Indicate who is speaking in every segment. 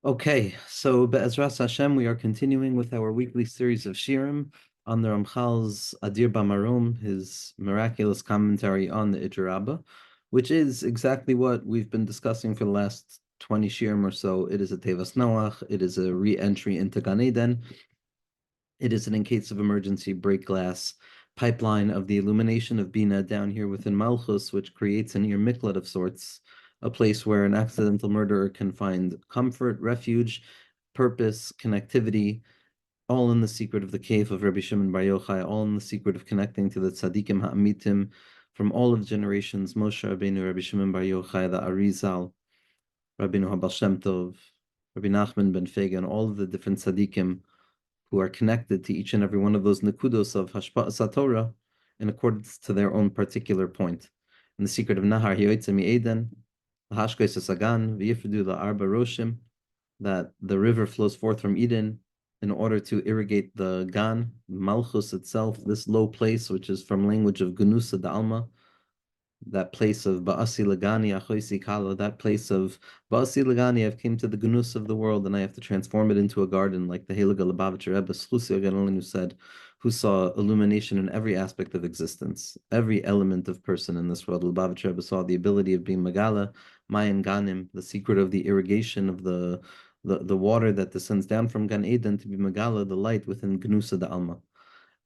Speaker 1: Okay, so Be'ezras Hashem, we are continuing with our weekly series of Shirim on the Ramchal's Adir BaMarom, his miraculous commentary on the Ijer Rabbah, which is exactly what we've been discussing for the last 20 Shirim or so. It is a Tevas Noach, it is a re-entry into Gan Eden, it is an in case of emergency break glass pipeline of the illumination of Bina down here within Malchus, which creates an ear miklat of sorts, a place where an accidental murderer can find comfort, refuge, purpose, connectivity, all in the secret of the cave of Rabbi Shimon Bar Yochai, all in the secret of connecting to the tzaddikim ha'amitim from all of generations, Moshe Rabbeinu, Rabbi Shimon Bar Yochai, the Arizal, Rabbeinu HaBal Shem Tov, Rabbi Nachman ben Fegen, all of the different tzaddikim who are connected to each and every one of those nekudos of Hashpa'as Torah in accordance to their own particular point. In the secret of Nahar Hioitze Eden, Hashkais Sagan, V'yifdu Arba Roshim, that the river flows forth from Eden in order to irrigate the Gan, Malchus itself, this low place, which is from language of Gunusa Dalma, that place of Ba'asi Lagani Achoisi Kala, that place of Ba'asi Lagani, I've came to the Gunus of the world and I have to transform it into a garden, like the Heilige Lubavitcher Rebbe Schlusi Aganolinu said, who saw illumination in every aspect of existence, every element of person in this world. Lubavitcher Rebbe saw the ability of being Magala, Mayan Ganim, the secret of the irrigation of the water that descends down from Gan Eden to be Magala, the light within Gnusa de Alma.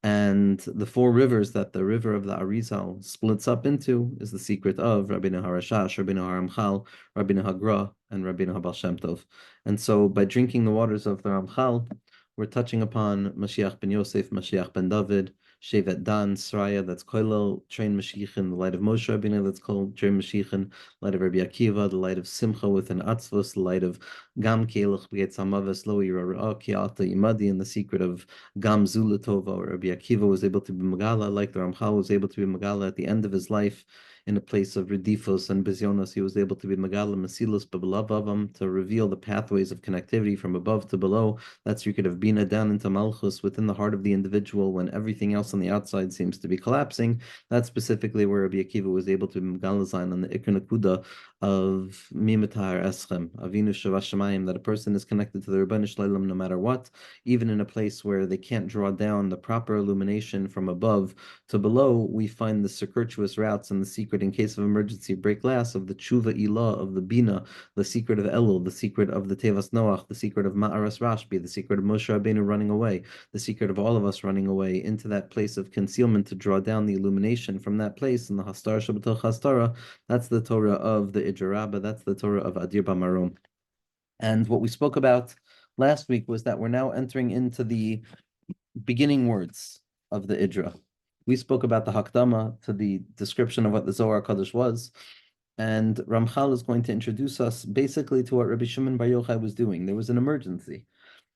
Speaker 1: And the four rivers that the river of the Arizal splits up into is the secret of Rabbeinu HaRashash, Rabbeinu HaRamchal, Rabbeinu HaGra, and Rabbeinu HaBal Shem Tov. And so by drinking the waters of the Ramchal, we're touching upon Mashiach ben Yosef, Mashiach ben David, Shevet Dan, Sraya, that's Koilel, Train Mashiachin, the light of Moshe Rabbeinu, that's called Train Mashiachin, light of Rabbi Akiva, the light of Simcha within Atzvos, the light of Gam Kelech B'Getz Hamaves, Lo Yirah Ki Alta Imadi, and the secret of Gam Zulatova, or Rabbi Akiva was able to be Megala, like the Ramchal was able to be Megala at the end of his life in a place of Redifos and Bizyonos. He was able to be Megala Masilos Babalavam to reveal the pathways of connectivity from above to below. That's you could have Bina down into Malchus within the heart of the individual when everything else on the outside seems to be collapsing. That's specifically where Rabbi Akiva was able to be Megala Zayin on the Ikr Nakuda of Mimatar Eschem, Avinu Shavashamayim, that a person is connected to the Rebbeinu Shleilam no matter what, even in a place where they can't draw down the proper illumination from above to below. We find the circuitous routes and the secret in case of emergency break glass of the Tshuva Ilah of the Bina, the secret of Elul, the secret of the Tevas Noach, the secret of Ma'aras Rashbi, the secret of Moshe Rabbeinu running away, the secret of all of us running away into that place of concealment to draw down the illumination from that place in the Hastar Shabbatot Hastara. That's the Torah of the Ijer Rabbah, that's the Torah of Adir BaMarom. And what we spoke about last week was that we're now entering into the beginning words of the Idra. We spoke about the Hakdama to the description of what the Zohar Kadosh was, and Ramchal is going to introduce us basically to what Rabbi Shimon Bar Yochai was doing. There was an emergency.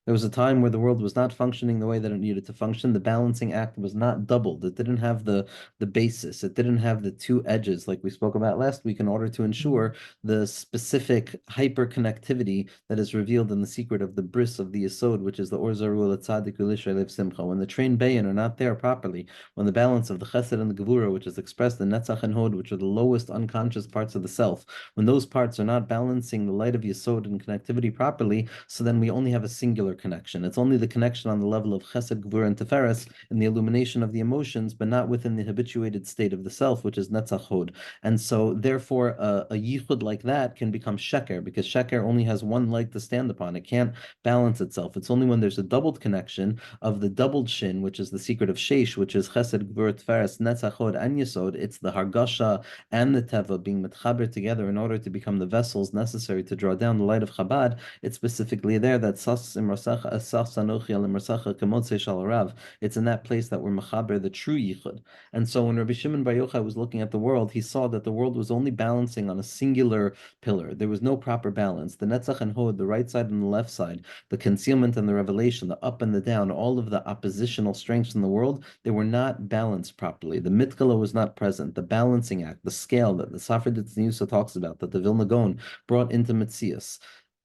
Speaker 1: There was a time where the world was not functioning the way that it needed to function. The balancing act was not doubled. It didn't have the basis. It didn't have the two edges like we spoke about last week in order to ensure the specific hyperconnectivity that is revealed in the secret of the bris of the Yesod, which is the Or Zarul Tzadik Ulishay Simcha. When the train bayin are not there properly, when the balance of the Chesed and the Gevura, which is expressed in Netzach and Hod, which are the lowest unconscious parts of the self, when those parts are not balancing the light of Yesod and connectivity properly, so then we only have a singular connection. It's only the connection on the level of Chesed, Gvur, and Tiferes in the illumination of the emotions, but not within the habituated state of the self, which is Netzach Hod. And so, therefore, a yichud like that can become sheker, because sheker only has one leg to stand upon. It can't balance itself. It's only when there's a doubled connection of the doubled shin, which is the secret of sheish, which is Chesed, Gvur, Tiferes, Netzach Hod, and Yesod. It's the Hargasha and the Teva being mitchaber together in order to become the vessels necessary to draw down the light of Chabad. It's specifically there that Sas Imrasacha Asas Sanochi Al Imrasacha Kamotse Shalarav. It's in that place that we're mechaber the true yichud. And so when Rabbi Shimon Bar Yochai was looking at the world, he saw that the world was only balancing on a singular pillar. There was no proper balance. The Netzach and Hod, the right side and the left side, the concealment and the revelation, the up and the down, all of the oppositional strengths in the world, they were not balanced properly. The Mitkala was not present. The balancing act, the scale that the Safra Ditzniusa talks about, that the Vilna Gaon brought into Metzias,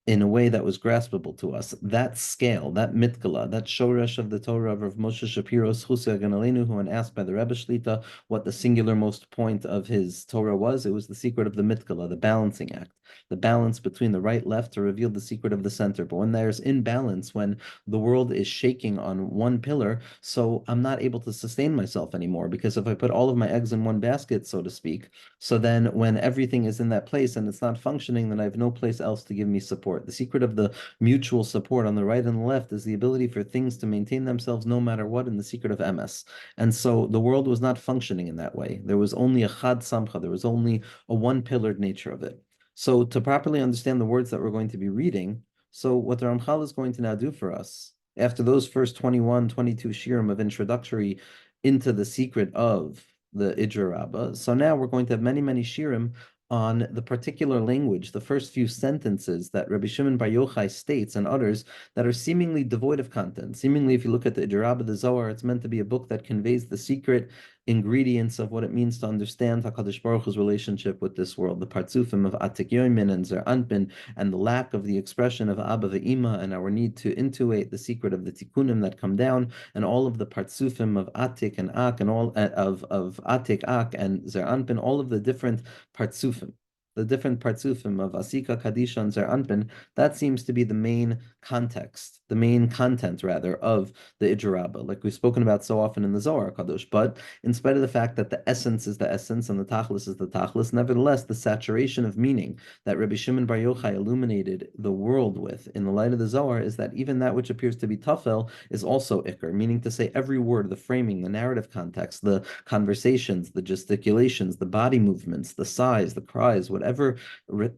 Speaker 1: in a way that was graspable to us. That scale, that mitkala, that shoresh of the Torah of Rav Moshe Shapiro's Chusya Ganalenu, who when asked by the Rebbe Shlita what the singular most point of his Torah was, it was the secret of the mitkala, the balancing act, the balance between the right, left to reveal the secret of the center. But when there's imbalance, when the world is shaking on one pillar, so I'm not able to sustain myself anymore, because if I put all of my eggs in one basket, so to speak, so then when everything is in that place and it's not functioning, then I have no place else to give me support. The secret of the mutual support on the right and the left is the ability for things to maintain themselves no matter what, in the secret of MS. And so the world was not functioning in that way. There was only a chad samcha, there was only a one-pillared nature of it. So to properly understand the words that we're going to be reading, so what the Ramchal is going to now do for us, after those first 21, 22 shirim of introductory into the secret of the Idra Rabbah. So now we're going to have many, many shirim on the particular language, the first few sentences that Rabbi Shimon Bar Yochai states and others that are seemingly devoid of content. Seemingly, if you look at the Idra Rabbah, the Zohar, it's meant to be a book that conveys the secret ingredients of what it means to understand HaKadosh Baruch Hu's relationship with this world, the partzufim of Atik Yoimin and Zer Anpin, and the lack of the expression of Abba Ve'ima, and our need to intuate the secret of the tikkunim that come down, and all of the partzufim of Atik and Ak, and all of Atik, Ak, and Zer Anpin, all of the different partzufim. The different partzufim of Asika, Kadisha, and Zer Anpin, that seems to be the main context, the main content, rather, of the Idra Rabbah, like we've spoken about so often in the Zohar Kadosh. But in spite of the fact that the essence is the essence and the tachlis is the tachlis, nevertheless, the saturation of meaning that Rabbi Shimon Bar Yochai illuminated the world with in the light of the Zohar is that even that which appears to be tafel is also ikr, meaning to say every word, the framing, the narrative context, the conversations, the gesticulations, the body movements, the sighs, the cries, whatever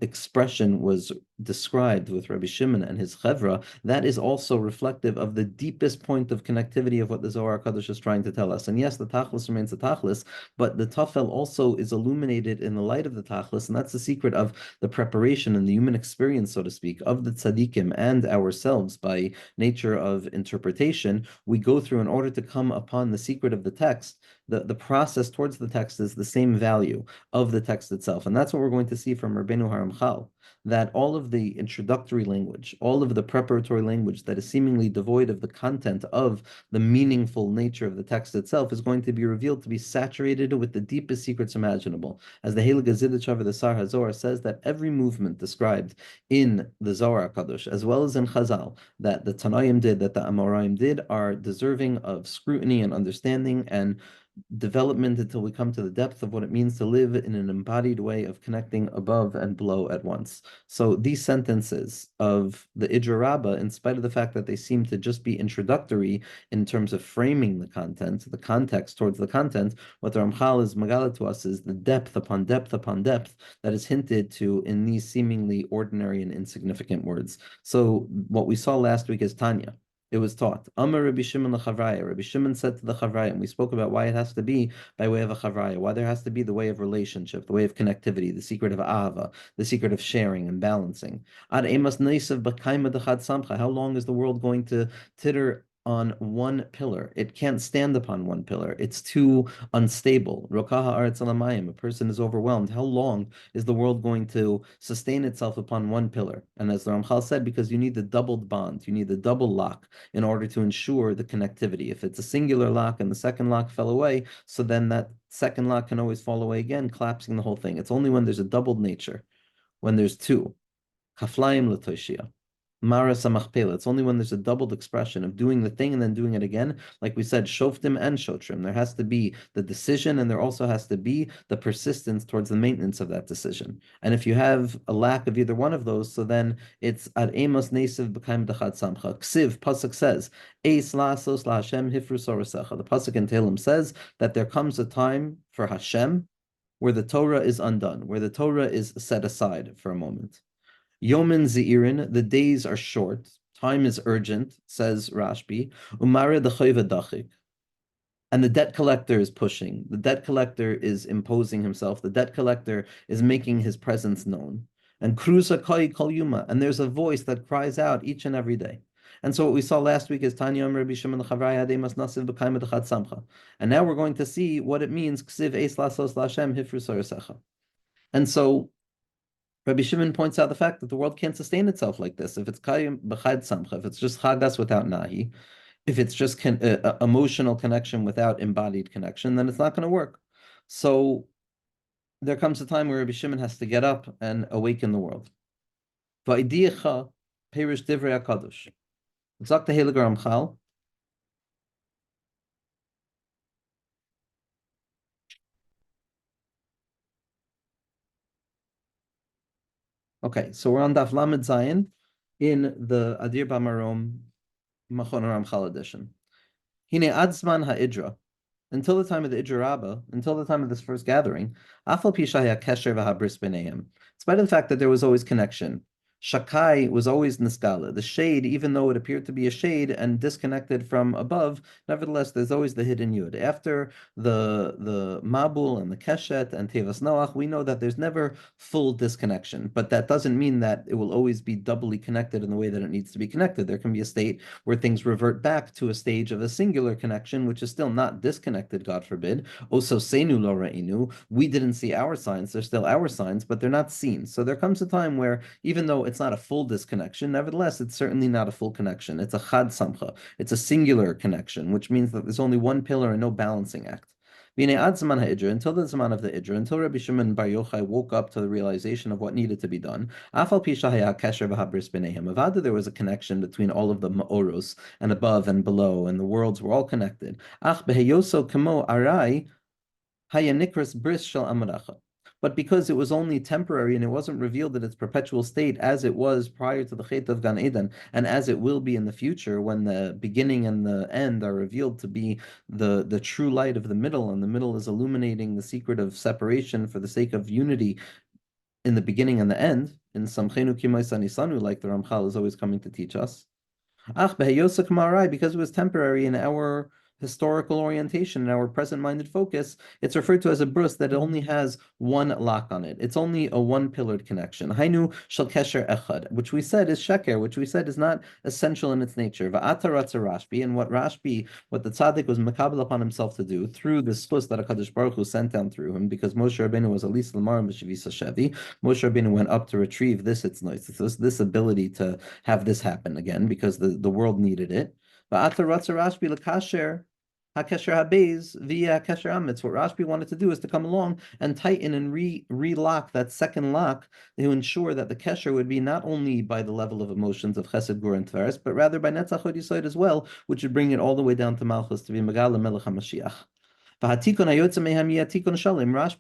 Speaker 1: expression was described with Rabbi Shimon and his chevra, that is also reflective of the deepest point of connectivity of what the Zohar Kadosh is trying to tell us. And yes, the tachlis remains the tachlis, but the tafel also is illuminated in the light of the tachlis, and that's the secret of the preparation and the human experience, so to speak, of the tzaddikim and ourselves by nature of interpretation. We go through in order to come upon the secret of the text. The process towards the text is the same value of the text itself. And that's what we're going to see from Rabbeinu Haramchal, that all of the introductory language, all of the preparatory language that is seemingly devoid of the content of the meaningful nature of the text itself is going to be revealed to be saturated with the deepest secrets imaginable. As the Heilige Zidichav of the Sar HaZohar says, that every movement described in the Zohar HaKadosh, as well as in Chazal, that the Tanaim did, that the Amoraim did, are deserving of scrutiny and understanding and development until we come to the depth of what it means to live in an embodied way of connecting above and below at once. So these sentences of the Idra Rabbah, in spite of the fact that they seem to just be introductory in terms of framing the content, the context towards the content, what the Ramchal is magala to us is the depth upon depth upon depth that is hinted to in these seemingly ordinary and insignificant words. So what we saw last week is Tanya. It was taught. Amar Rabbi Shimon l'chavraya. Rabbi Shimon said to the chavraya, and we spoke about why it has to be by way of a chavraya, why there has to be the way of relationship, the way of connectivity, the secret of ahava, the secret of sharing and balancing. Ad emas neisav b'kaima dechad samcha. How long is the world going to titter on one pillar? It can't stand upon one pillar. It's too unstable. Rokaha aretz alamayim. A person is overwhelmed. How long is the world going to sustain itself upon one pillar? And as the Ramchal said, because you need the doubled bond, you need the double lock in order to ensure the connectivity. If it's a singular lock and the second lock fell away, so then that second lock can always fall away again, collapsing the whole thing. It's only when there's a doubled nature, when there's two. Kaflayim l'toshia. Mara samachpela. It's only when there's a doubled expression of doing the thing and then doing it again. Like we said, shoftim and shotrim. There has to be the decision, and there also has to be the persistence towards the maintenance of that decision. And if you have a lack of either one of those, so then it's ad emos nesiv b'kaim dachad samcha. Ksiv, pasuk says, eis la'asos la'Hashem hifru sorasecha. The pasuk in Tehillim says that there comes a time for Hashem where the Torah is undone, where the Torah is set aside for a moment. Yomin Zeirin, the days are short, time is urgent, says Rashbi. Umara the dachik. And the debt collector is pushing. The debt collector is imposing himself. The debt collector is making his presence known. And Krusa Koi Kol Yuma, and there's a voice that cries out each and every day. And so what we saw last week is Tanya Rabbi Shimon l'chavraya demas nasiv b'kaim edachad samcha. And now we're going to see what it means, ksiv eis lasos la'Hashem hifru sorasecha. And so Rabbi Shimon points out the fact that the world can't sustain itself like this. If it's kayim b'chad samcha, if it's just chagas without nahi, if it's just emotional connection without embodied connection, then it's not going to work. So there comes a time where Rabbi Shimon has to get up and awaken the world. Va'idiycha perish divrei hakadosh. Zak the Heilige Ramchal. Okay, so we're on Daf Lamed Zayin in the Adir BaMarom Machon Ramchal edition. Hine Adzman Ha'idra. Until the time of the Idra Rabbah, until the time of this first gathering, Afal Pishaya Kesher V'Habris B'Neim. In spite of the fact that there was always connection, Shakai was always Niskala. The shade, even though it appeared to be a shade and disconnected from above, nevertheless, there's always the hidden Yud. After the Mabul and the Keshet and Tevas Noach, we know that there's never full disconnection, but that doesn't mean that it will always be doubly connected in the way that it needs to be connected. There can be a state where things revert back to a stage of a singular connection, which is still not disconnected, God forbid. Also, Seinu lo ra'inu, we didn't see our signs, they're still our signs, but they're not seen. So there comes a time where, even though it's not a full disconnection, nevertheless, it's certainly not a full connection. It's a chad samcha. It's a singular connection, which means that there's only one pillar and no balancing act. Until the Zaman of the Idra, until Rabbi Shimon Bar Yochai woke up to the realization of what needed to be done, Avada, there was a connection between all of the Ma'oros, and above and below, and the worlds were all connected. Ach beheyoso kamo arai hayanikras bris shel amaracha. But because it was only temporary and it wasn't revealed in its perpetual state as it was prior to the Chet of Gan Eden, and as it will be in the future when the beginning and the end are revealed to be the true light of the middle, and the middle is illuminating the secret of separation for the sake of unity in the beginning and the end, in Samchenu Kimai Sanisanu, like the Ramchal is always coming to teach us. Because it was temporary in our historical orientation and our present-minded focus, it's referred to as a brus that it only has one lock on it. It's only a one-pillared connection. Hainu shel kesher echad, which we said is sheker, which we said is not essential in its nature. Va'ata ratza Rashbi, and what the tzaddik was makabel upon himself to do through the schus that HaKadosh Baruch Hu sent down through him, because Moshe Rabbeinu was alis l'marim b'shivisa shevi. Moshe Rabbeinu went up to retrieve this this ability to have this happen again, because the world needed it. What Rashbi wanted to do is to come along and tighten and relock that second lock to ensure that the kesher would be not only by the level of emotions of Chesed, Gur, and Tveres, but rather by Netzach Hod Yisod as well, which would bring it all the way down to Malchus to be Megala Melech HaMashiach. Rashbi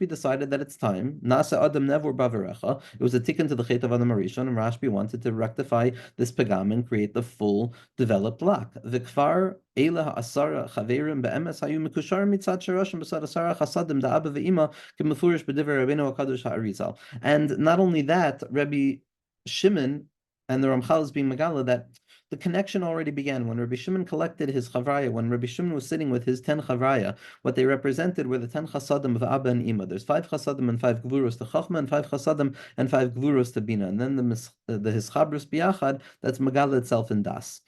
Speaker 1: decided that it's time. Nasa Adam Nevor Bavarecha. It was a tikkun to the Chet of Adam Arishon, and Rashbi wanted to rectify this pagam and create the full developed lock. Vikfar Eila Asara Chaverim Be'emes Hayu Mikushar Mitzad Shirashim B'Sad Asara Chasadim Da'aba Ve'ima K'Mefurish B'Divrei Rabbeinu HaKadosh HaArizal. And not only that, Rabbi Shimon and the Ramchal is being megala that the connection already began when Rabbi Shimon collected his chavraya, when Rabbi Shimon was sitting with his 10 chavraya. What they represented were the 10 chasadim of Abba and Ima. There's 5 chasadim and 5 gvuros to Chachma, and 5 chasadim and 5 gvuros to Bina. And then the hischabros biyachad, that's megala itself in Das.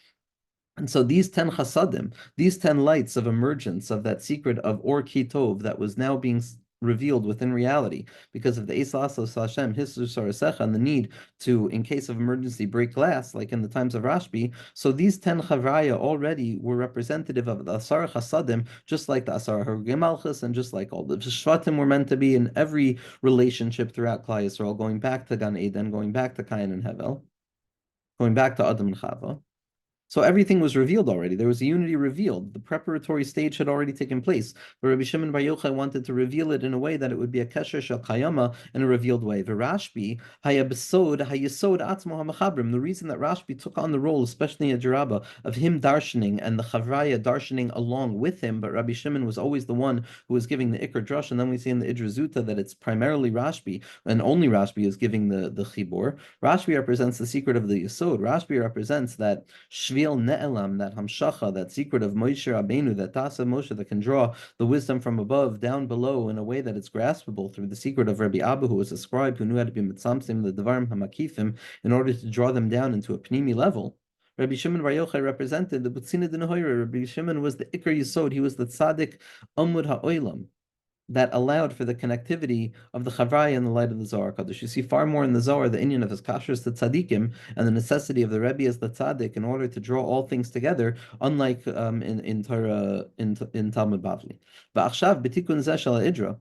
Speaker 1: And so these 10 chasadim, these 10 lights of emergence of that secret of Or Ki Tov that was now being revealed within reality because of the Esasos Hashem, Hisu Sarasecha, and the need to, in case of emergency, break glass, like in the times of Rashbi. So these 10 Chavraya already were representative of the Asar Chasadim, just like the Asar Malchus, and just like all the Shvatim were meant to be in every relationship throughout Klal Yisrael, going back to Gan Eden, going back to Cain and Hevel, going back to Adam and Chava. So everything was revealed already. There was a unity revealed. The preparatory stage had already taken place. But Rabbi Shimon Bar Yochai wanted to reveal it in a way that it would be a kesher shel kayama in a revealed way. V'Rashbi hayabesod hayesod atzmo hamachabrim. The reason that Rashbi took on the role, especially in Jerabah, of him darshaning and the chavraya darshaning along with him, but Rabbi Shimon was always the one who was giving the ikar drush. And then we see in the Idra Zuta that it's primarily Rashbi, and only Rashbi is giving the chibur. Rashbi represents the secret of the yesod. Rashbi represents that Ne'elam, that Hamshacha, that secret of Moshe Rabbeinu, that Tasa Moshe, that can draw the wisdom from above down below in a way that it's graspable through the secret of Rabbi Abba, who was a scribe who knew how to be mitzamsim, the Devarim Hamakifim, in order to draw them down into a Pnimi level. Rabbi Shimon Bar Yochai represented the Butzina D'Nehoira. Rabbi Shimon was the Ikar Yisod. He was the Tzaddik Amud HaOilam. that allowed for the connectivity of the Chavraya in the light of the Zohar Kadosh. You see far more in the Zohar the inyan of his kashrus to tzaddikim and the necessity of the Rebbe as the tzaddik in order to draw all things together, unlike in Torah in Talmud Bavli. Va'achshav b'tikun zeh shel ha'idra.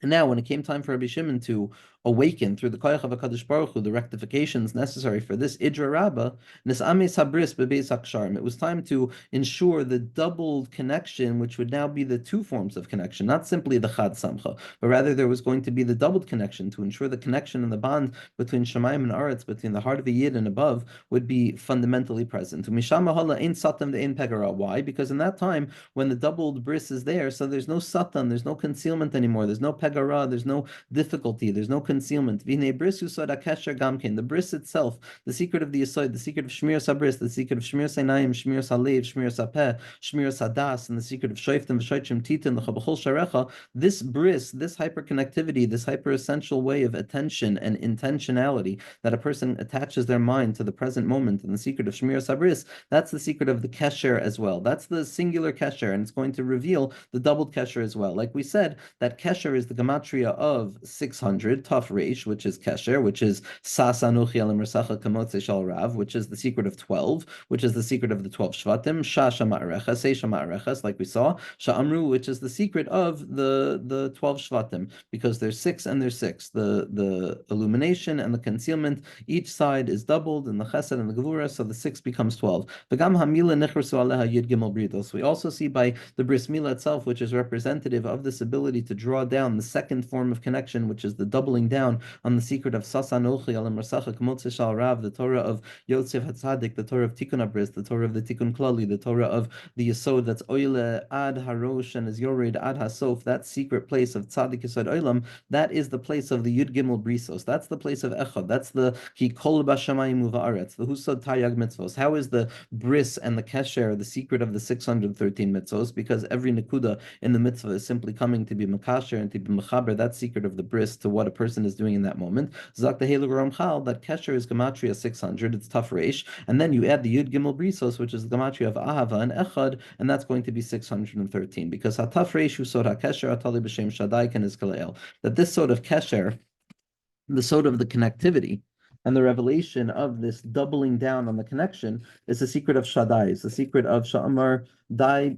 Speaker 1: And now, when it came time for Rabbi Shimon to awaken through the koyach of HaKadosh Baruch Hu, the rectifications necessary for this Idra Rabbah, Nis'ame Sabris Bebeis HaKsharim, it was time to ensure the doubled connection, which would now be the two forms of connection, not simply the Chad Samcha, but rather there was going to be the doubled connection to ensure the connection and the bond between Shemayim and Aretz, between the heart of a Yid and above, would be fundamentally present. Why? Because in that time, when the doubled bris is there, so there's no satan, there's no concealment anymore, there's no pegara, there's no difficulty, there's no concealment. The bris itself, the secret of the Yesod, the secret of Shmir Sabris, the secret of Shmir Sainayim, Shmir Salev, Shmir Sapeh, Shmir Sadas, and the secret of Shoiftim, V'shoichim Titin, the Chabachol Sharecha, this bris, this hyperconnectivity, this hyper essential way of attention and intentionality that a person attaches their mind to the present moment, and the secret of Shmir Sabris, that's the secret of the Kesher as well. That's the singular Kesher, and it's going to reveal the doubled Kesher as well. Like we said, that Kesher is the gematria of 600, Taf Reish, which is Kesher, which is Sas Anuchi Elam Resacha Kamotze Shal Rav, which is the secret of 12, which is the secret of the 12 Shvatim, Sha Shama'areches, Se Shama'areches, like we saw, Sha'amru, which is the secret of the 12 Shvatim, because there's 6 and there's 6. The illumination and the concealment, each side is doubled in the Chesed and the Gevura, so the 6 becomes 12. V'gam Hamila Nechrasu Aleha Yud Gimel Britos. We also see by the Bris Milah itself, which is representative of this ability to draw down the second form of connection, which is the doubling down on the secret of Sasan Ochi Alam Rasacha Kmotze Shal Rav, the Torah of Yosef Hatzadik, the Torah of Tikkun Abris, the Torah of the Tikkun Klali, the Torah of the Yesod that's Oile Ad Harosh and is Yored Ad Hasof, that secret place of Tzadik Yesod Oilam, that is the place of the Yud Gimel Brisos. That's the place of Echad. That's the Ki Kol Bashamayim Uva'aretz, the Husod Taryag Mitzvos. How is the bris and the kesher the secret of the 613 mitzvos? Because every nekuda in the mitzvah is simply coming to be makasher and to be mechaber, that secret of the bris, to what a person is doing in that moment. Zak Tehelu Ramchal, that kesher is gematria 600, it's Taf Reish, and then you add the Yud Gimel Brisos, which is the gematria of Ahava and Echad, and that's going to be 613, because HaTaf Reish Usod HaKesher Atali B'Shem Shaddai Ken Iskaleel, that this sort of kesher, the sort of the connectivity, and the revelation of this doubling down on the connection is the secret of Shaddai. It's the secret of Sha'amar Dai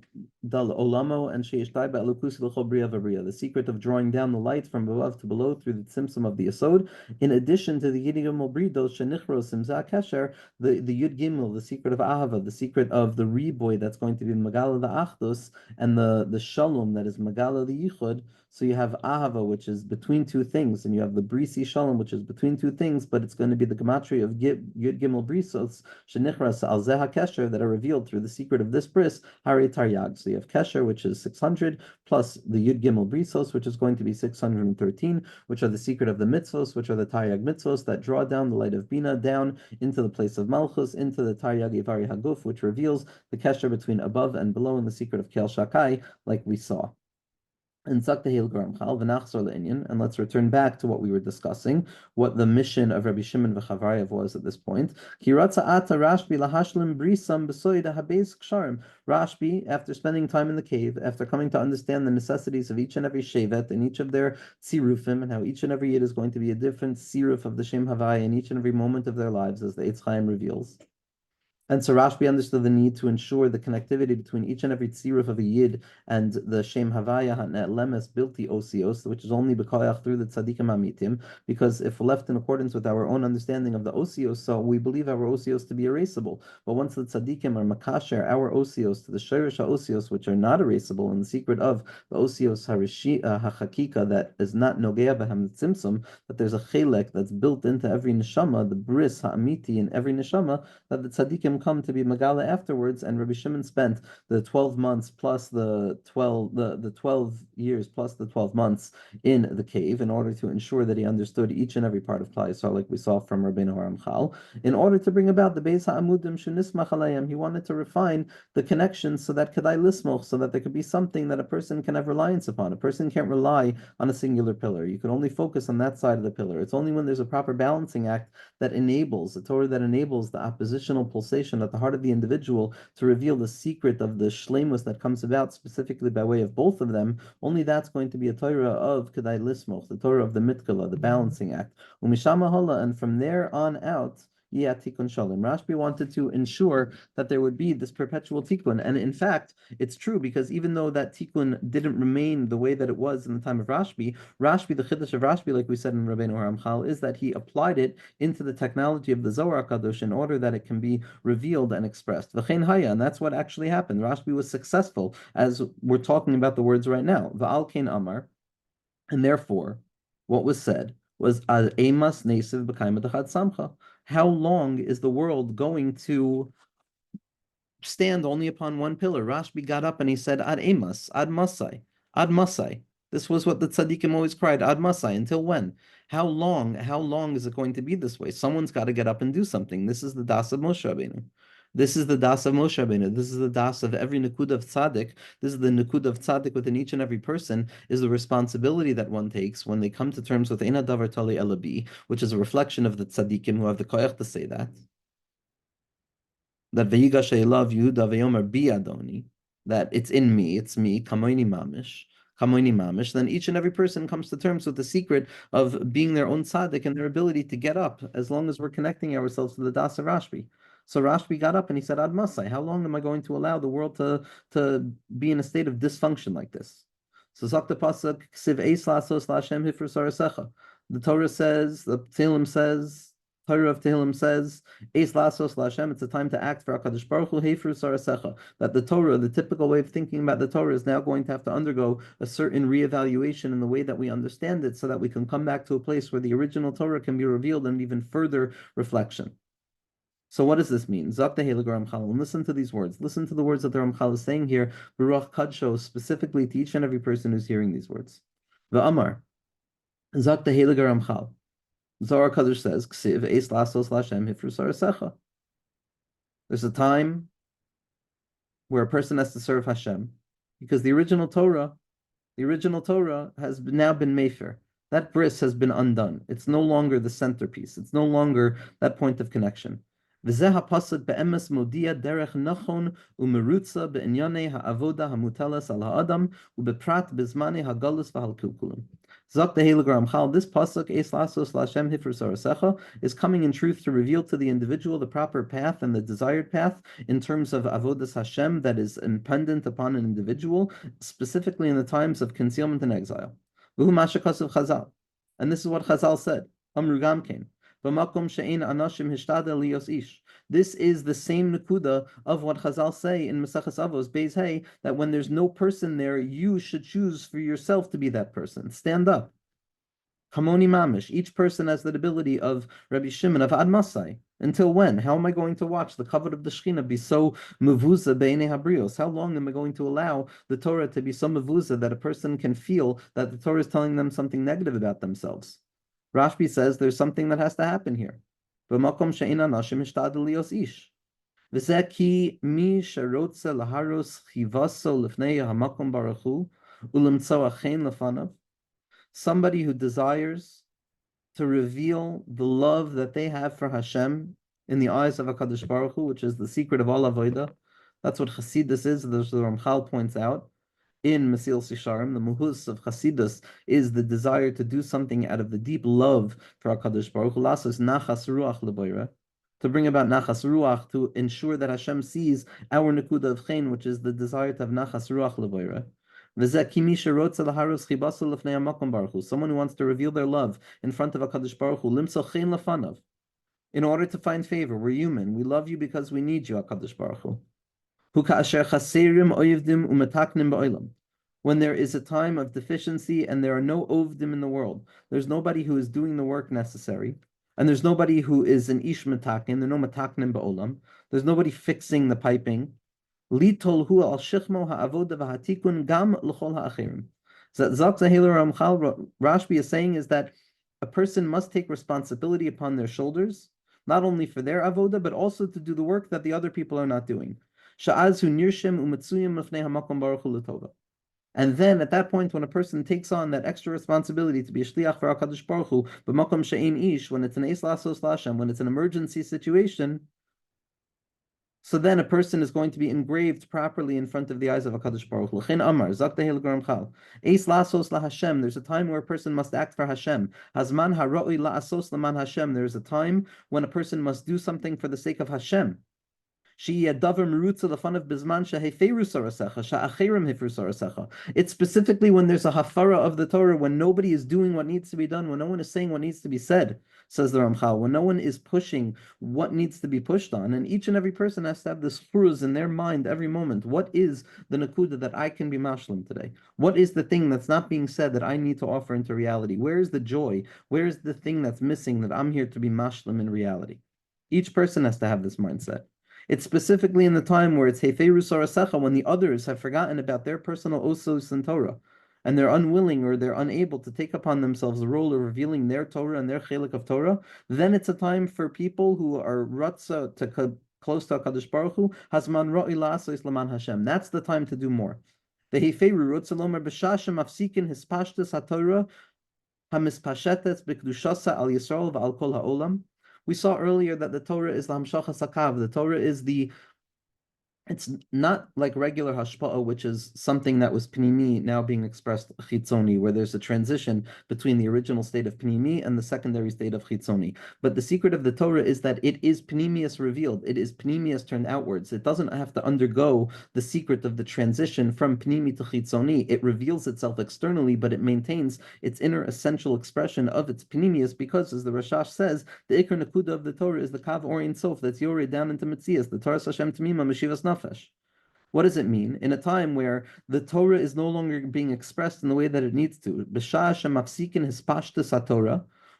Speaker 1: Dal Olamo and Sheish Dai Ba'alukus L'Chobria V'Bria, the secret of drawing down the light from above to below through the tzimtzum of the Yesod, in addition to the Yid Gimel Bridos Shenichros Simza Kesher, the Yud Gimel, the secret of Ahava, the secret of the Reboy that's going to be Magala the Achdus, and the Shalom that is Magala the Yichud. So you have Ahava, which is between two things, and you have the Brisi Shalom, which is between two things, but it's going to be the gematria of Yud Gimel Brisos, Shenichras Al Zeh HaKesher, that are revealed through the secret of this bris, Hare Taryag. So you have Kesher, which is 600, plus the Yud Gimel Brisos, which is going to be 613, which are the secret of the mitzvos, which are the Taryag mitzvos that draw down the light of Bina down into the place of Malchus, into the Taryag Ivari Haguf, which reveals the Kesher between above and below in the secret of Kel Shakai, like we saw. And let's return back to what we were discussing, what the mission of Rabbi Shimon v'Chavariav was at this point. Rashbi, after spending time in the cave, after coming to understand the necessities of each and every shevet and each of their tzirufim, and how each and every yid is going to be a different tziruf of the Shem Havai in each and every moment of their lives, as the Eitz Chaim reveals. And so Rashbi understood the need to ensure the connectivity between each and every tziruf of a yid and the Shem Havaya Lemes Bilti Osios, which is only b'koyach through the tzaddikim amitim. Because if left in accordance with our own understanding of the Osios, so we believe our Osios to be erasable. But once the tzaddikim are makasher our Osios to the Shirish Osios, which are not erasable, and the secret of the Osios hachakika that is not nogea b'hem tzimtzum, that there's a chelek that's built into every neshama, the bris ha'amiti in every neshama, that the tzaddikim come to be Megala afterwards, and Rabbi Shimon spent the 12 months plus the 12 years plus the 12 months in the cave in order to ensure that he understood each and every part of Klal Yisrael, like we saw from Rabbeinu Ramchal, in order to bring about the Beis Ha'amudim Shunismach Alayim. He wanted to refine the connections so that Kedai Lismoch, so that there could be something that a person can have reliance upon. A person can't rely on a singular pillar. You can only focus on that side of the pillar. It's only when there's a proper balancing act that enables, a Torah that enables the oppositional pulsation mission at the heart of the individual to reveal the secret of the shleimus that comes about specifically by way of both of them, only that's going to be a Torah of Kedai Lismoch, the Torah of the Mitkala, the balancing act. Umishama Hala, and from there on out, Tikkun Shalom. Rashbi wanted to ensure that there would be this perpetual tikkun. And in fact, it's true because even though that tikkun didn't remain the way that it was in the time of Rashbi, the chiddush of Rashbi, like we said in Rabbeinu Ramchal, is that he applied it into the technology of the Zohar Kadosh in order that it can be revealed and expressed. V'chein haya, and that's what actually happened. Rashbi was successful, as we're talking about the words right now. Va'al kein amar, and therefore, what was said was ad emas nesiv b'kaima dechad samcha. How long is the world going to stand only upon one pillar? Rashbi got up and he said, Ad emas, ad masai, ad masai. This was what the tzaddikim always cried, Ad masai, until when? How long is it going to be this way? Someone's got to get up and do something. This is the das of Moshe Rabbeinu. This is the das of Moshe Rabbeinu. This is the das of every nikud of tzaddik. This is the nikud of tzaddik within each and every person, is the responsibility that one takes when they come to terms with Eina davar tali elabi, which is a reflection of the tzaddikim who have the koyach to say that Vayigash Elav Yehuda Vayomer Bi Adoni, that it's in me, Kamoini Mamish, then each and every person comes to terms with the secret of being their own tzaddik and their ability to get up, as long as we're connecting ourselves to the das of Rashbi. So Rashbi got up and he said, Ad Masai, how long am I going to allow the world to be in a state of dysfunction like this? So Zakta Pasuk, Ksiv Eis Lasos Lashem Hifru Sarasecha. The Torah says, the Tehillim says, Torah of Tehillim says, Eis Lasos Lashem, it's a time to act for HaKadosh Baruch Hu, Hifru Sarasecha. That the Torah, the typical way of thinking about the Torah, is now going to have to undergo a certain reevaluation in the way that we understand it, so that we can come back to a place where the original Torah can be revealed and even further reflection. So what does this mean? Zakta Heilig Ramchal, and listen to these words. Listen to the words that the Ramchal is saying here, Baruch Kadsho, specifically to each and every person who's hearing these words. V'amar, Zakta Heilig Ramchal. Zohar Kadosh says, Ksiv Eis Lasos Lashem Hifru Sarasecha. There's a time where a person has to serve Hashem, because the original Torah has now been mefer. That bris has been undone. It's no longer the centerpiece. It's no longer that point of connection. V'zeh ha'pasuk be'emes modia derech nachon u'merutza be'inyanei ha'avoda ha'mutelas al ha'adam u'beprat bezmanei ha'galus v'halkulkulim. Zok the Heilig Ramchal, this pasuk Eis Lasos Lashem Hifru Sarasecha is coming in truth to reveal to the individual the proper path and the desired path in terms of avodas Hashem that is impendent upon an individual, specifically in the times of concealment and exile. V'hu mashakasav Chazal, and this is what Chazal said. Amru Gamkein. This is the same nakuda of what Chazal say in Maseches Avos, Beis Hey, that when there's no person there, you should choose for yourself to be that person. Stand up. Kamoni Mamish. Each person has that ability of Rabbi Shimon, of Ad Masai. Until when? How am I going to watch the covet of the Shekhinah be so mevuza b'nei habrios? How long am I going to allow the Torah to be so mevuza that a person can feel that the Torah is telling them something negative about themselves? Rashbi says there's something that has to happen here. B'makom she'ina nashim hishtadel lios ish. V'zeh ki mi sherotze laharos chivaso lifnei hamakom baruch hu ulimtzo achein lefanav. Somebody who desires to reveal the love that they have for Hashem in the eyes of HaKadosh Baruch Hu, which is the secret of all avodah. That's what Chassidus is, as the Ramchal points out. In Mesil Sisharim, the muhus of Chassidus is the desire to do something out of the deep love for HaKadosh Baruch Hu, lasas nachas ruach leboira, to bring about nachas ruach, to ensure that Hashem sees our nekuda of chen, which is the desire to have nachas ruach leboira. Someone who wants to reveal their love in front of HaKadosh Baruch Hu, limso chen lefanav, in order to find favor. We're human. We love you because we need you, HaKadosh Baruch Hu. When there is a time of deficiency and there are no ovdim in the world, there's nobody who is doing the work necessary, and there's nobody who is an ish matakin, there's no mataknim ba'olam, there's nobody fixing the piping. Litol al shichmo ha'avoda v'hatikun gam l'chol ha'achirim. So Zak Zahila Ramchal, Rashbi is saying is that a person must take responsibility upon their shoulders, not only for their avoda, but also to do the work that the other people are not doing. And then at that point, when a person takes on that extra responsibility to be a shliach for HaKadosh Baruch Hu, but makom she'ein ish, when it's an eis lasos lashem, when it's an emergency situation, So then a person is going to be engraved properly in front of the eyes of HaKadosh Baruch Hu. L'chein amar, zak tehil Ramchal. Eis la'asos laHashem. There's a time where a person must act for Hashem. Hazman ha'ro'i la'asos l'man Hashem. There's a time when a person must do something for the sake of Hashem. It's specifically when there's a hafara of the Torah, when nobody is doing what needs to be done, when no one is saying what needs to be said, says the Ramchal, when no one is pushing what needs to be pushed on, and each and every person has to have this furuz in their mind every moment. What is the nakuda that I can be mashlim today? What is the thing that's not being said that I need to offer into reality? Where is the joy? Where is the thing that's missing that I'm here to be mashlim in reality? Each person has to have this mindset. It's specifically in the time where it's Hefeiru Sarasecha, when the others have forgotten about their personal osos and Torah, and they're unwilling or they're unable to take upon themselves the role of revealing their Torah and their chelik of Torah. Then it's a time for people who are ratza to close to HaKadosh Baruch Hu, Hasman Ro'i La'asos Laman Hashem. That's the time to do more. The Hefeiru Rotzalomer B'shashem Afsikin Hispashtus HaTorah Hamispashetes B'Kedushasa Al Yisrael V'Al Kol HaOlam. We saw earlier that the Torah is l'hamshachas hakav. The Torah is it's not like regular hashpa'ah, which is something that was pnimi now being expressed chitzoni, where there's a transition between the original state of pnimi and the secondary state of chitzoni. But the secret of the Torah is that it is pnimius revealed. It is pnimius turned outwards. It doesn't have to undergo the secret of the transition from pnimi to chitzoni. It reveals itself externally, but it maintains its inner essential expression of its pnimius, because, as the Rashash says, the ikar nakuda of the Torah is the kav orient sof that's yored down into Metzias, the Torah Hashem Tamima Meshivas Nafesh. What does it mean? In a time where the Torah is no longer being expressed in the way that it needs to,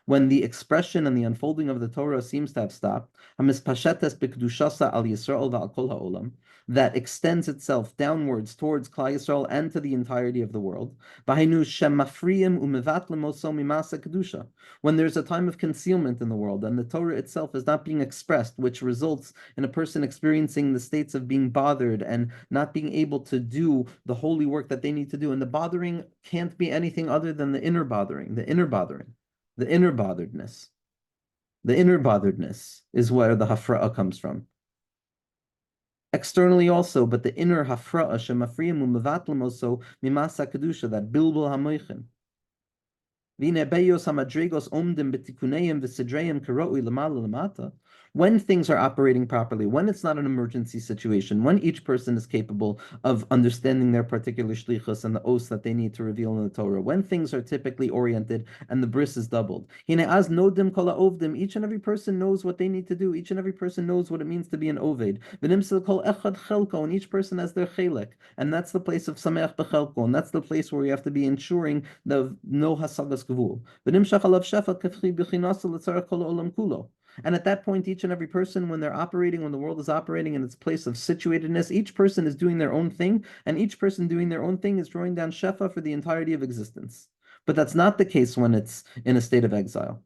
Speaker 1: when the expression and the unfolding of the Torah seems to have stopped, that extends itself downwards towards Klal Yisrael and to the entirety of the world. When there's a time of concealment in the world and the Torah itself is not being expressed, which results in a person experiencing the states of being bothered and not being able to do the holy work that they need to do. And the bothering can't be anything other than the inner bothering, the inner bothering, the inner botheredness. The inner botheredness is where the hafra'ah comes from. Externally also, but the inner hafra'ah shemafriyim u'mevatlim also mimasa kedusha, that bilbul hamoichin. When things are operating properly, when it's not an emergency situation, when each person is capable of understanding their particular shlichus and the oaths that they need to reveal in the Torah, when things are typically oriented and the bris is doubled. Each and every person knows what they need to do. Each and every person knows what it means to be an oved. And each person has their chelek. And that's the place of sameach b'chelko. And that's the place where you have to be ensuring the no hasagas gvul. And at that point, each and every person, when they're operating, when the world is operating in its place of situatedness, each person is doing their own thing, and each person doing their own thing is drawing down shefa for the entirety of existence. But that's not the case when it's in a state of exile.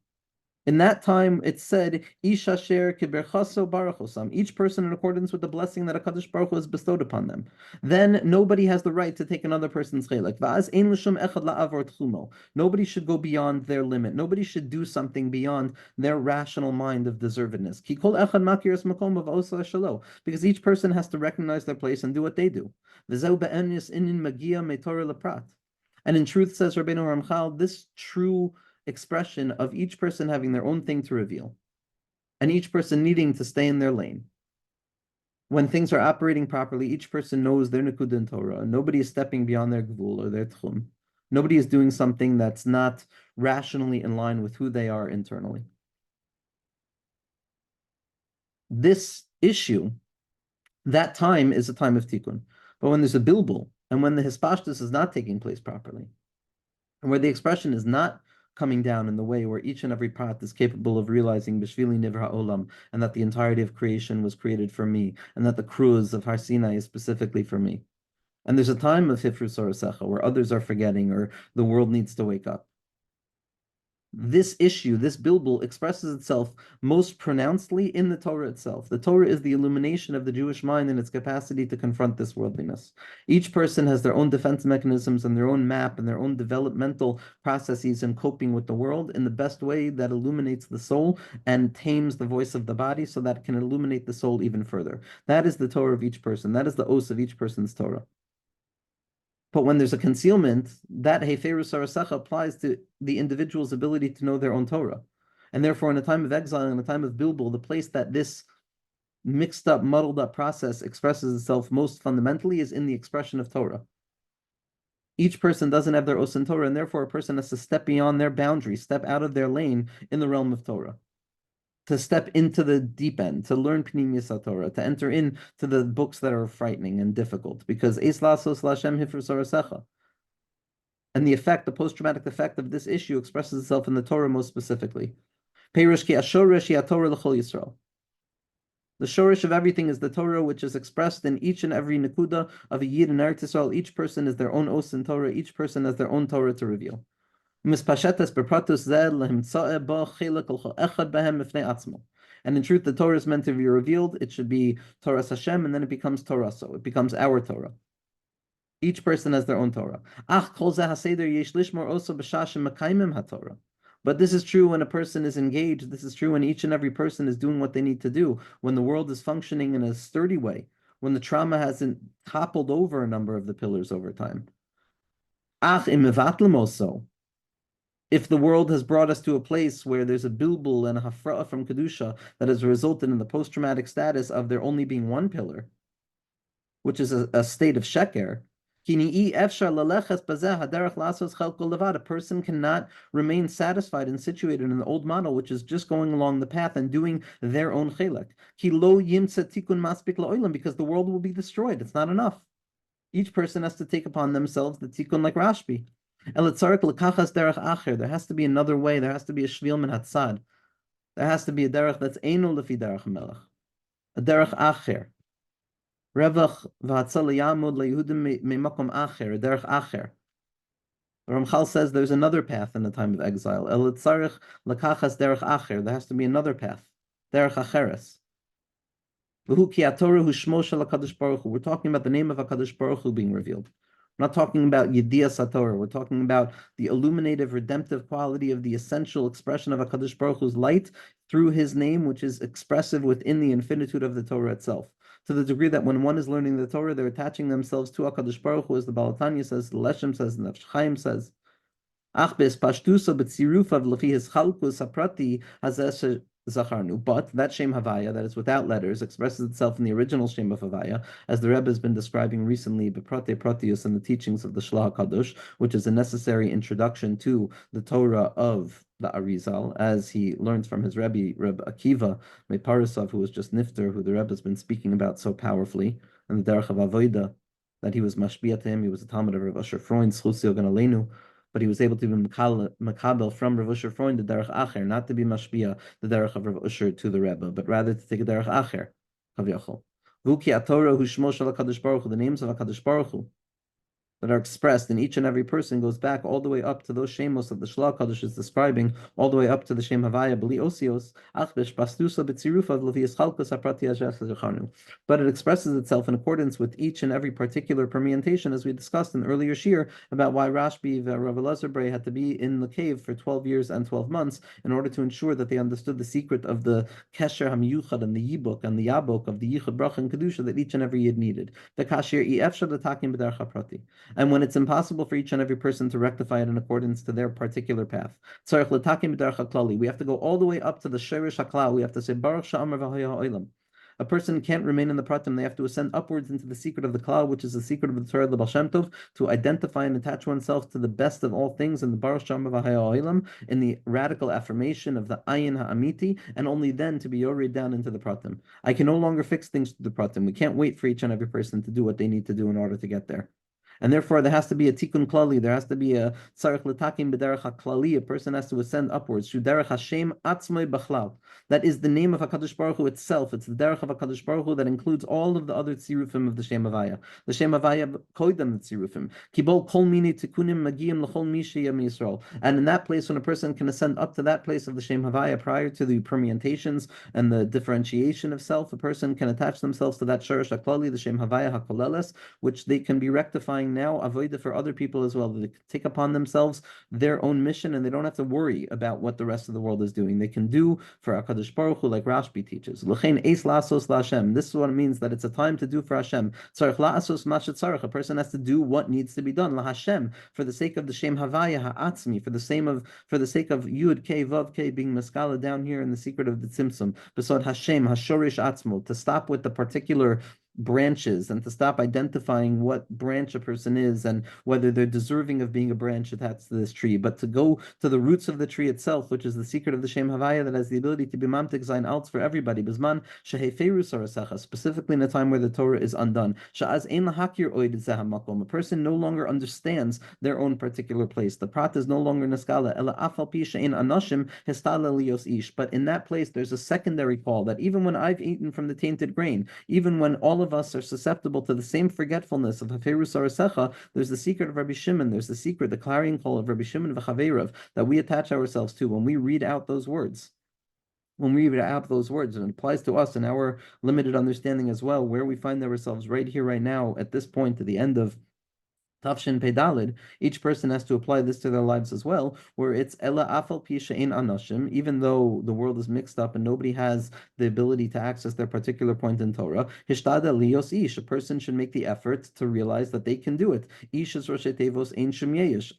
Speaker 1: In that time, it said, Ish asher kiberchaso barachosam, each person in accordance with the blessing that HaKadosh Baruch Hu has bestowed upon them. Then nobody has the right to take another person's chelek. Va'az ein l'shum echad la'avor tchumo. Nobody should go beyond their limit. Nobody should do something beyond their rational mind of deservedness. Ki kol echad makiras makom of osa shalo. Because each person has to recognize their place and do what they do. V'zeu be'enis inin magia me'torah leprat. And in truth, says Rabbeinu Ramchal, this true expression of each person having their own thing to reveal, and each person needing to stay in their lane. When things are operating properly, each person knows their nekuda in Torah. Nobody is stepping beyond their gvul or their tchum. Nobody is doing something that's not rationally in line with who they are internally. This issue, that time is a time of tikkun. But when there's a bilbul, and when the hispashtus is not taking place properly, and where the expression is not coming down in the way where each and every part is capable of realizing Bishvili Nivra Olam, and that the entirety of creation was created for me, and that the cruise of Har Sinai is specifically for me. And there's a time of Hifru Sorasecha where others are forgetting or the world needs to wake up. this issue, this bilbul, expresses itself most pronouncedly in the Torah itself. The Torah is the illumination of the Jewish mind and its capacity to confront this worldliness. Each person has their own defense mechanisms and their own map and their own developmental processes in coping with the world in the best way that illuminates the soul and tames the voice of the body so that it can illuminate the soul even further. That is the Torah of each person. That is the os of each person's Torah. But when there's a concealment, that Heferus Sarasecha applies to the individual's ability to know their own Torah. And therefore, in a time of exile, in a time of bilbul, the place that this mixed up, muddled up process expresses itself most fundamentally is in the expression of Torah. Each person doesn't have their osin Torah, and therefore a person has to step beyond their boundary, step out of their lane in the realm of Torah, to step into the deep end, to learn Pnimiyas Torah, to enter into the books that are frightening and difficult, because Eis Lasos Lashem Hifrus Arasecha. And the effect, the post-traumatic effect of this issue expresses itself in the Torah most specifically. Perush ki ashorish hi Torah l'chol Yisrael. The shorish of everything is the Torah, which is expressed in each and every nekuda of a yid in Eretz Yisrael. Each person is their own os in Torah. Each person has their own Torah to reveal. And in truth, the Torah is meant to be revealed. It should be Torah Hashem, and then it becomes Torah. So it becomes our Torah. Each person has their own Torah. But this is true when a person is engaged. This is true when each and every person is doing what they need to do. When the world is functioning in a sturdy way. When the trauma hasn't toppled over a number of the pillars over time. If the world has brought us to a place where there's a bilbul and a hafra'ah from Kedusha that has resulted in the post-traumatic status of there only being one pillar, which is a state of sheker, a person cannot remain satisfied and situated in the old model, which is just going along the path and doing their own chelek. Because the world will be destroyed. It's not enough. Each person has to take upon themselves the tikkun like Rashbi. There has to be another way. There has to be a shvil min hatzad. There has to be a derech that's einu lefi derech melech. A derech acher. Revach v'hatzal yamud leYehudim memakom acher. A derech acher. Ramchal says there's another path in the time of exile. El tzarich lekachas derech acher. There has to be another path. Derech acheres. We're talking about the name of HaKadosh Baruch Hu being revealed. We're not talking about Yediyas HaTorah. We're talking about the illuminative, redemptive quality of the essential expression of HaKadosh Baruch Hu's light through his name, which is expressive within the infinitude of the Torah itself. To the degree that when one is learning the Torah, they're attaching themselves to HaKadosh Baruch Hu, as the Balatanya says, the Leshem says, the Nefesh Chaim says. But that Shem Havaya, that is without letters, expresses itself in the original Shem of Havaya, as the Rebbe has been describing recently, Beprate Protius, and the teachings of the Shlah HaKadosh, which is a necessary introduction to the Torah of the Arizal, as he learns from his Rebbe, Rebbe Akiva Meparisov, who was just Nifter, who the Rebbe has been speaking about so powerfully, and the Derech of Avoida, that he was mashbiya to him. He was a Talmud of Rav Asher Freund, Schusio Ganalenu, but he was able to be makabel from Rav Asher Freund the derech acher, not to be mashbiya the derech of Rav Asher to the Rebbe, but rather to take a derech acher. Kaviyachol. Vuki atorah hu shmo shel HaKadosh Baruch Hu, the names of HaKadosh Baruch Hu that are expressed in each and every person goes back all the way up to those shemos that the Shlah Kadosh is describing, all the way up to the Shem Havaya B'li Osios, Achbesh Bastusa B'tzirufa V'Levias Chalkos Aprati Ajas Zacharnu. But it expresses itself in accordance with each and every particular permutation, as we discussed in earlier shir about why Rashbi and Rav Elazar Brei had to be in the cave for 12 years and 12 months in order to ensure that they understood the secret of the Kesher HaMiyuchad and the Yibuk and the Yabok of the Yichud Bracha and Kedusha that each and every Yid needed. The Kashir Efshad L'Takim B'Derech HaPrati. And when it's impossible for each and every person to rectify it in accordance to their particular path. We have to go all the way up to the Sherish HaKlal. We have to say, Baruch Sha'amar V'Haya Ha'olam. A person can't remain in the pratim. They have to ascend upwards into the secret of the Klal, which is the secret of the Torah of the Baal Shem Tov, to identify and attach oneself to the best of all things in the Baruch Sha'amar V'Haya Ha'olam, in the radical affirmation of the Ayin Ha'amiti, and only then to be yored down into the pratim. I can no longer fix things to the pratim. We can't wait for each and every person to do what they need to do in order to get there. And therefore, there has to be a tikkun klali. There has to be a tzarich l'takim b'derech haklali. A person has to ascend upwards. Shu derech Hashem atzmoi b'chlal. That is the name of Hakadosh Baruch Hu itself. It's the derech of Hakadosh Baruch Hu that includes all of the other tzirufim of the Shem Havaya. The Shem Havaya koydem the tzirufim. Kibol kol mini tikkunim magiyim l'chol mishiyam Yisrael. And in that place, when a person can ascend up to that place of the Shem Havaya prior to the permutations and the differentiation of self, a person can attach themselves to that sharash haklali, the Shem Havaya hakoleles, which they can be rectifying now avoida for other people as well. They take upon themselves their own mission, and they don't have to worry about what the rest of the world is doing. They can do for HaKadosh Baruch Hu, like Rashbi teaches. L'chein eis la'asos la'Hashem. This is what it means, that it's a time to do for Hashem. Tzarich la'asos mashet tzarich. A person has to do what needs to be done. LaHashem, for the sake of the Shem Havaya ha'atzmi, for the sake of Yud K Vav K being Maskala down here in the secret of the Tzimtzum. Besod Hashem Hashorish Atzmo, to stop with the particular branches and to stop identifying what branch a person is and whether they're deserving of being a branch attached to this tree, but to go to the roots of the tree itself, which is the secret of the Shem Havaya that has the ability to be mamtik zayin alts for everybody. Bizman sheheferus arasecha, specifically in a time where the Torah is undone. Sha'az ein lahakir oid zehamakom. A person no longer understands their own particular place. The prat is no longer naskala. Ela afal pi she'ein anashim hestala lios ish. But in that place, there's a secondary call that even when I've eaten from the tainted grain, even when all of us are susceptible to the same forgetfulness of Haferus Arasecha, there's the secret of Rabbi Shimon, there's the secret, the clarion call of Rabbi Shimon v'Chaverav that we attach ourselves to when we read out those words. When we read out those words, and it applies to us in our limited understanding as well, where we find ourselves right here, right now, at this point, to the end of Tafshin Pedalid, each person has to apply this to their lives as well, where it's Ella Afal Pi She'ein Anashim, even though the world is mixed up and nobody has the ability to access their particular point in Torah, Hishtada Lios Ish, a person should make the effort to realize that they can do it. Ish is Rosh Tevos Ein Shem Yeyish.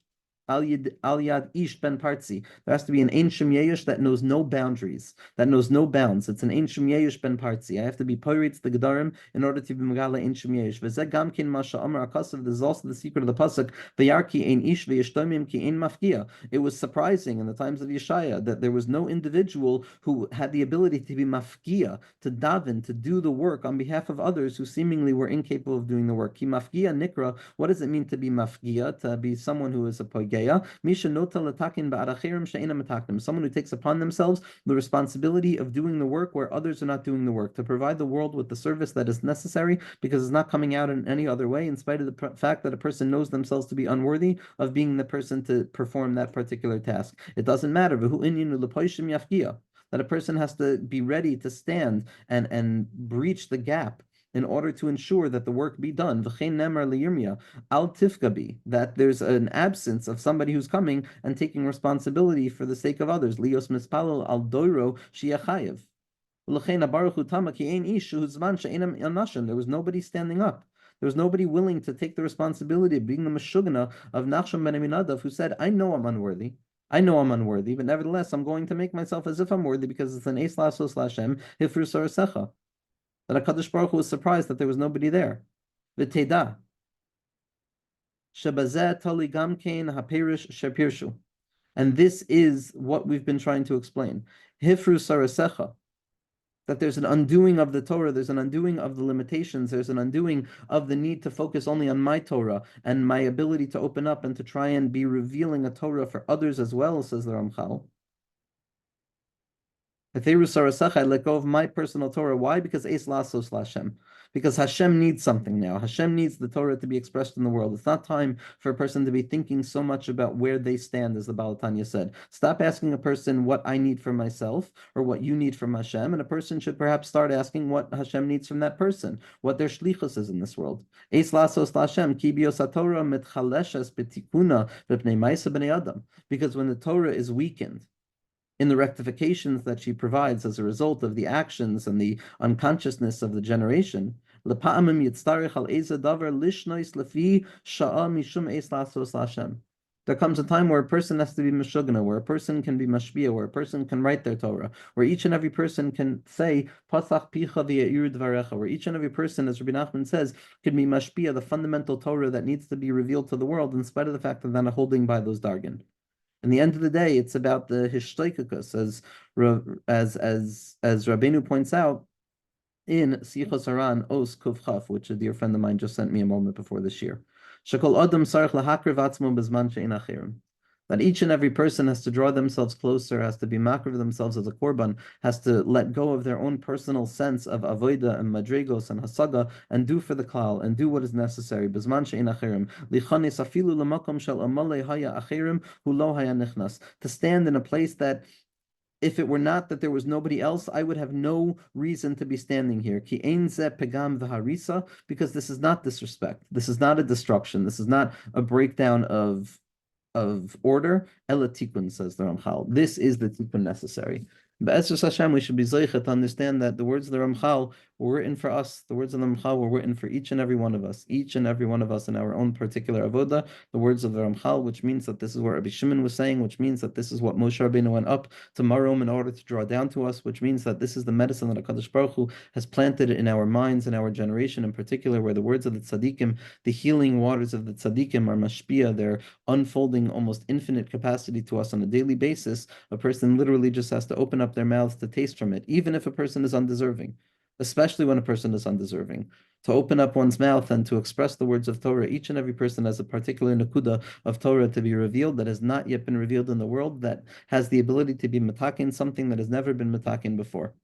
Speaker 1: Al Yad Ish Ben Partzi. There has to be an Ein Shem Yeyish that knows no boundaries, that knows no bounds. It's an Ein Shem Yeyish Ben Partzi. I have to be Poritz the Gedarim in order to be Megala Ein Shem Yeyish. V'zeh gamkin masha amar akasav. There's also the secret of the pasuk. V'yarki Ein Ish v'yishtomim ki Ein Mafkia. It was surprising in the times of Yeshaya that there was no individual who had the ability to be mafkia, to daven, to do the work on behalf of others who seemingly were incapable of doing the work. Ki mafkia nikra. What does it mean to be mafkia? To be someone who is a poig. Someone who takes upon themselves the responsibility of doing the work where others are not doing the work, to provide the world with the service that is necessary because it's not coming out in any other way, in spite of the fact that a person knows themselves to be unworthy of being the person to perform that particular task. It doesn't matter. That a person has to be ready to stand and breach the gap in order to ensure that the work be done. That there's an absence of somebody who's coming and taking responsibility for the sake of others. Lios mispalel al doiro shiachayev. There was nobody standing up. There was nobody willing to take the responsibility of being the Meshugana of Nachshon ben Aminadav, who said, I know I'm unworthy, but nevertheless, I'm going to make myself as if I'm worthy because it's an Eis Lasos Lashem Hifru Sarasecha. That HaKadosh Baruch Hu was surprised that there was nobody there. V'teda shebazeh tali gamkein haperish shepirshu, and this is what we've been trying to explain. Hifru sarasecha, that there's an undoing of the Torah, there's an undoing of the limitations, there's an undoing of the need to focus only on my Torah and my ability to open up and to try and be revealing a Torah for others as well, says the Ramchal. I let go of my personal Torah. Why? Because Eis Lasos Lashem. Because Hashem needs something now. Hashem needs the Torah to be expressed in the world. It's not time for a person to be thinking so much about where they stand, as the Baal Tanya said. Stop asking a person what I need for myself or what you need from Hashem, and a person should perhaps start asking what Hashem needs from that person, what their shlichus is in this world. Eis Lasos Lashem, ki bios haTorah mitchaleshes betikuna v'pnei ma'aseh b'nei adam. Because when the Torah is weakened, in the rectifications that she provides as a result of the actions and the unconsciousness of the generation, there comes a time where a person has to be meshugana, where a person can be mashpia, where a person can write their Torah, where each and every person can say, Pasach picha v'ya'ir dvarecha, where each and every person, as Rabbi Nachman says, can be mashpia, the fundamental Torah that needs to be revealed to the world, in spite of the fact that they're not holding by those dargan. In the end of the day, it's about the hishtoikakus, as Rabbeinu points out in Sichos Haran Os Kuf Chaf, which a dear friend of mine just sent me a moment before this year. Shekol Adam sarich lahakriv atzmo bezman she'ein achirim. That each and every person has to draw themselves closer, has to be makriv themselves as a korban, has to let go of their own personal sense of avoida and madrigos and hasaga, and do for the klal, and do what is necessary. Bezman she'ein achirim. Lichanis afilu lemakom shel amalei haya achirim hu lo haya nichnas. To stand in a place that if it were not that there was nobody else, I would have no reason to be standing here. Ki ein ze pegam v'harisa, because this is not disrespect. This is not a destruction. This is not a breakdown of order. Ela tikkun, says the Ramchal. This is the tikkun necessary. Be'ezus Hashem, we should be zeichet to understand that the words of the Ramchal were written for us. The words of the Ramchal were written for each and every one of us. Each and every one of us in our own particular avoda. The words of the Ramchal, which means that this is what Rabbi Shimon was saying, which means that this is what Moshe Rabbeinu went up to BaMarom in order to draw down to us, which means that this is the medicine that HaKadosh Baruch Hu has planted in our minds, in our generation in particular, where the words of the tzaddikim, the healing waters of the tzaddikim are mashpia, they're unfolding almost infinite capacity to us on a daily basis. A person literally just has to open up their mouths to taste from it, even if a person is undeserving, especially when a person is undeserving. To open up one's mouth and to express the words of Torah, each and every person has a particular nakuda of Torah to be revealed that has not yet been revealed in the world, that has the ability to be matakin, something that has never been matakin before.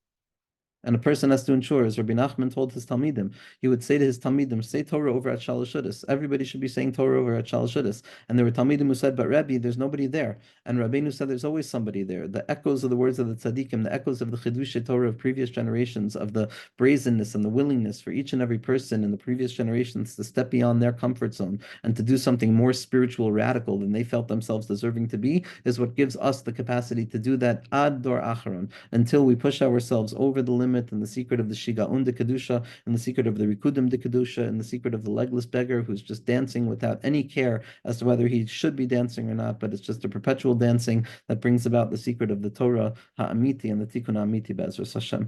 Speaker 1: And a person has to ensure, as Rabbi Nachman told his Talmidim, he would say to his Talmidim, say Torah over at Shalosh Shudas. Everybody should be saying Torah over at Shalosh Shudas. And there were Talmidim who said, but Rabbi, there's nobody there. And Rabbeinu said, there's always somebody there. The echoes of the words of the tzaddikim, the echoes of the Chidush Torah of previous generations, of the brazenness and the willingness for each and every person in the previous generations to step beyond their comfort zone and to do something more spiritual, radical than they felt themselves deserving to be, is what gives us the capacity to do that ad dor acharon, until we push ourselves over the limit and the secret of the Shigaun de Kedusha, and the secret of the Rikudim de Kedusha, and the secret of the legless beggar who's just dancing without any care as to whether he should be dancing or not, but it's just a perpetual dancing that brings about the secret of the Torah Ha'amiti and the Tikkun Ha'amiti Be'ezras Hashem.